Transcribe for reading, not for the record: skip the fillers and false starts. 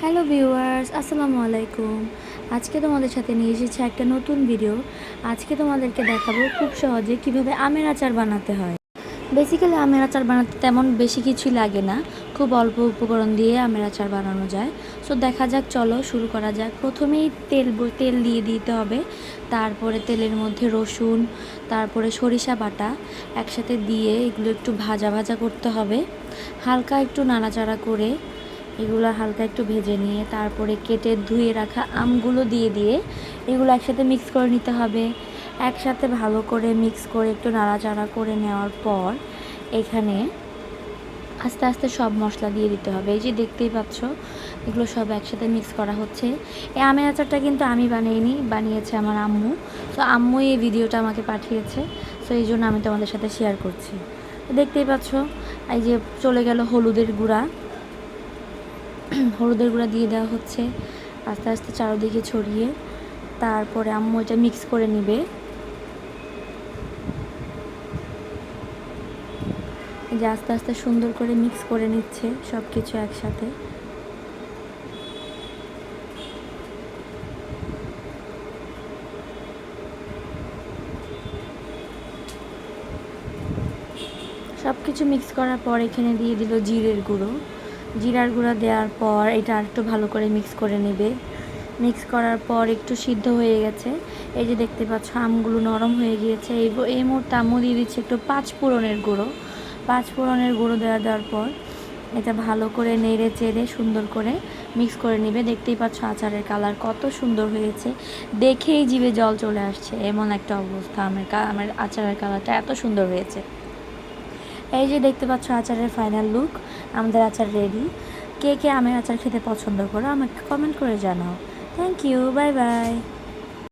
Hello viewers, আসসালামু আলাইকুম। আজকে তোমাদের সাথে নিয়ে এসেছি একটা নতুন ভিডিও। আজকে তোমাদেরকে দেখাবো খুব সহজে কিভাবে আমের আচার বানাতে হয়। বেসিক্যালি আমের আচার বানাতে তেমন বেশি কিছুই লাগে না, খুব অল্প উপকরণ দিয়ে আমের আচার বানানো যায়। সো দেখা যাক, চলো শুরু করা যাক। প্রথমেই তেল দিয়ে দিতে হবে, তারপরে তেলের মধ্যে রসুন, তারপরে সরিষা বাটা একসাথে দিয়ে এগুলো একটু ভাজা ভাজা করতে হবে। হালকা একটু নাড়াচাড়া করে এগুলো হালকা একটু ভেজে নিয়ে তারপরে কেটে ধুয়ে রাখা আমগুলো দিয়ে এগুলো একসাথে মিক্স করে নিতে হবে। একসাথে ভালো করে মিক্স করে একটু নাড়াচাড়া করে নেওয়ার পর এখানে আস্তে আস্তে সব মশলা দিয়ে দিতে হবে। এই যে দেখতেই পাচ্ছ, এগুলো সব একসাথে মিক্স করা হচ্ছে। এই আমের আচারটা কিন্তু আমি বানাইনি, বানিয়েছে আমার আম্মু। তো আম্মুই এই ভিডিওটা আমাকে পাঠিয়েছে, সো এই জন্য আমি তোমাদের সাথে শেয়ার করছি। দেখতেই পাচ্ছ, এই যে চলে গেল হলুদের গুঁড়া। হলুদের গুঁড়া দিয়ে দেওয়া হচ্ছে আস্তে আস্তে চারদিকে ছড়িয়ে। তারপরে আম্মু এটা মিক্স করে নিবে। এই যে আস্তে আস্তে সুন্দর করে মিক্স করে নিচ্ছে সব কিছু একসাথে। সব কিছু মিক্স করার পর এখানে দিয়ে দিল জিরের গুঁড়ো। জিরার গুঁড়া দেওয়ার পর এটা আরেকটু ভালো করে মিক্স করে নেবে। মিক্স করার পর একটু সিদ্ধ হয়ে গেছে। এই যে দেখতে পাচ্ছ আমগুলো নরম হয়ে গিয়েছে। এই মুহূর্তে আম্মু দিয়ে দিচ্ছে একটু পাঁচফোড়নের গুঁড়ো। পাঁচফোড়নের গুঁড়ো দেওয়ার পর এটা ভালো করে নেড়ে চেড়ে সুন্দর করে মিক্স করে নেবে। দেখতেই পাচ্ছ আচারের কালার কত সুন্দর হয়েছে, দেখেই জিভে জল চলে আসছে, এমন একটা অবস্থা। আমার আচারের কালারটা এত সুন্দর হয়েছে। এই যে দেখতে পাচ্ছ আচারের ফাইনাল লুক। আমাদের আচার রেডি। কে কে আমের আচার খেতে পছন্দ করো আমাকে কমেন্ট করে জানাও। Thank you, bye by.